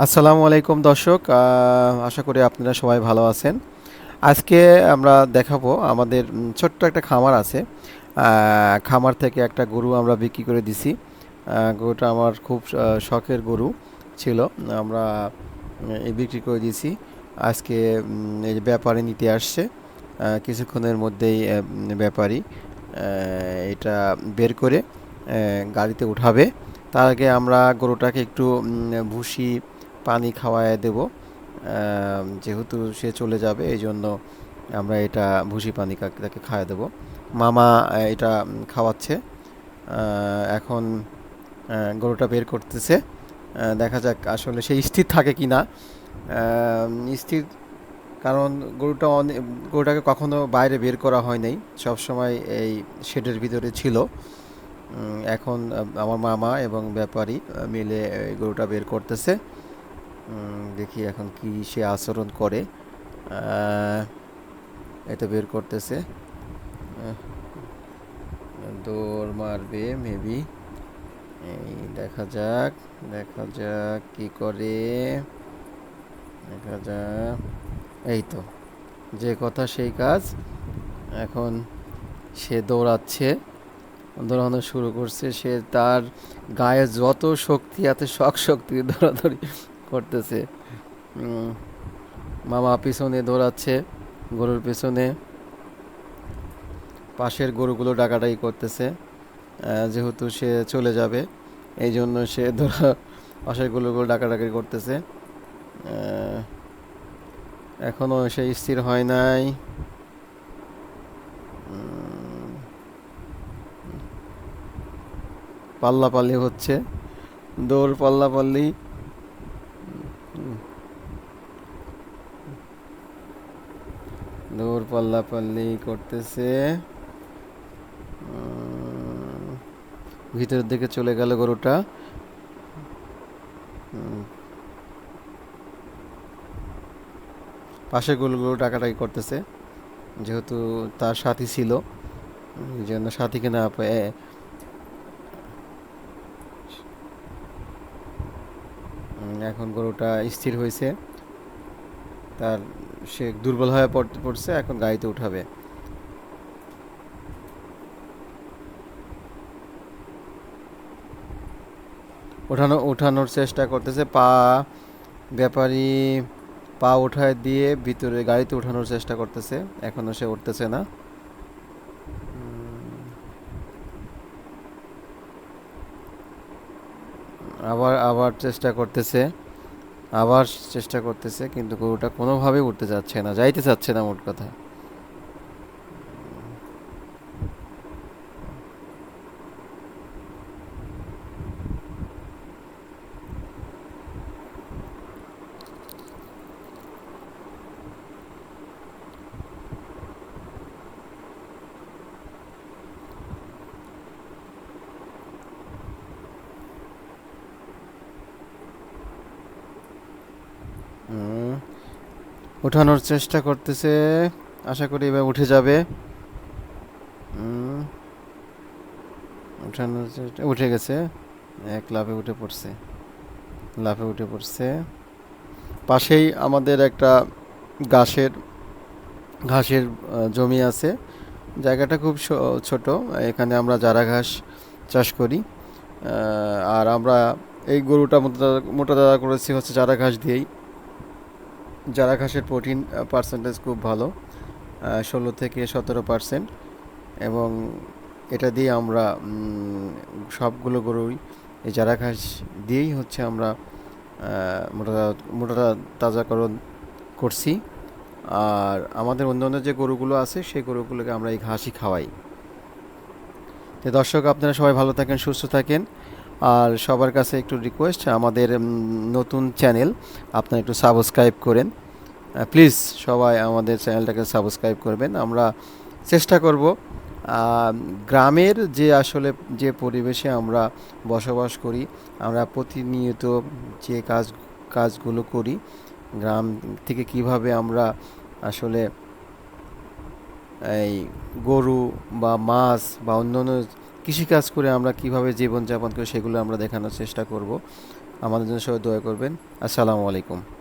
আসসালামু আলাইকুম দর্শক, আশা করি আপনারা সবাই ভালো আছেন। আজকে আমরা দেখাবো আমাদের ছোট্ট একটা খামার আছে। খামার থেকে একটা গরু আমরা বিক্রি করে দিছি। গরুটা আমার খুব শখের গরু ছিল। আমরা এই বিক্রি করে দিয়েছি। আজকে এই যে ব্যাপারী নিতে আসছে। কিছুক্ষণের মধ্যেই ব্যাপারী এটা বের করে গাড়িতে উঠাবে। তার আগে আমরা গরুটাকে একটু ভুসি পানি খাওয়ায় দেব। যেহেতু সে চলে যাবে এই জন্য আমরা এটা ভুসি পানি তাকে খাওয়াই দেব। মামা এটা খাওয়াচ্ছে। এখন গরুটা বের করতেছে। দেখা যাক আসলে সে স্থির থাকে কি না। স্থির, কারণ গরুটাকে কখনো বাইরে বের করা হয় নাই, সবসময় এই শেডের ভিতরে ছিল। এখন আমার মামা এবং ব্যাপারী মিলে এই গরুটা বের করতেছে। দেখি এখন কি সে আচরণ করে। এটা বের করতেছে। আহ, দৌড় মারবে মেবি। এই দেখা যাক কি করে। দেখা যাক। এই তো, যে কথা সেই কাজ। এখন সে দৌড়ানো শুরু করছে। সে তার গায়ে যত শক্তি আছে সব শক্তি দৌড়াদৌড়ি করতেছে। উম, মামা পিছনে দৌড়াচ্ছে গরুর পেছনে। পাশের গরুগুলো ডাকাডাকি করতেছে। যেহেতু সে চলে যাবে এই জন্য সে পাশের গরুগুলো ডাকাডাকি করতেছে। আহ, এখনো সে স্থির হয় নাই। উম, পাল্লাপাল্লি হচ্ছে, দৌড় পাল্লাপাল্লি। দৌড় পাল্লাপাল্লি করতেছে। ভিতরের দিকে চলে গেল গরুটা। পাশের গরুগুলো ডাকাডাকি করতেছে, যেহেতু তার সাথী ছিল এই জন্য সাথীকে না পেয়ে। এখন গরুটা স্থির হয়েছে। তার সে দুর্বল হয়ে পড়ছে, এখন গাড়িতে উঠাবে। উঠানোর চেষ্টা করতেছে। ব্যাপারী পা উঠায় দিয়ে ভিতরে গাড়িতে উঠানোর চেষ্টা করতেছে, এখনো সে উঠতেছে না। আবার আবার চেষ্টা করতেছে, আবার চেষ্টা করতেছে, কিন্তু গরুটা কোনোভাবেই উঠতে যাচ্ছে না, যাইতে চাচ্ছে না মোট কথা। হুম, উঠানোর চেষ্টা করতেছে। আশা করি এবার উঠে যাবে। হুম, উঠে গেছে। এক লাফে উঠে পড়ছে। পাশেই আমাদের একটা ঘাসের ঘাসের জমি আছে। জায়গাটা খুব ছোট। এখানে আমরা চারা ঘাস চাষ করি। আর আমরা এই গরুটা মোটা দানা করেছি হচ্ছে চারা ঘাস দিয়েই। চারা ঘাসের প্রোটিন পার্সেন্টেজ খুব ভালো, 16 থেকে 17%। এবং এটা দিয়ে আমরা সবগুলো গরুই এই চারা ঘাস দিয়েই হচ্ছে আমরা মোটা মোটা তাজাকরণ করছি। আর আমাদের অন্যান্য যে গরুগুলো আছে সেই গরুগুলোকে আমরা এই ঘাসই খাওয়াই। তো দর্শক, আপনারা সবাই ভালো থাকেন, সুস্থ থাকেন। আর সবার কাছে একটু রিকোয়েস্ট, আমাদের নতুন চ্যানেল আপনারা একটু সাবস্ক্রাইব করেন প্লিজ। সবাই আমাদের চ্যানেলটাকে সাবস্ক্রাইব করবেন। আমরা চেষ্টা করব গ্রামের যে আসলে যে পরিবেশে আমরা বসবাস করি, আমরা প্রতিনিয়ত যে কাজগুলো করি, গ্রাম থেকে কিভাবে আমরা আসলে এই গরু বা মাছ বা অন্যান্য কৃষিকাজ করে আমরা কিভাবে জীবনযাপন করি সেগুলো আমরা দেখানোর চেষ্টা করব। আমাদের জন্য সবাই দোয়া করবেন। আসসালামু আলাইকুম।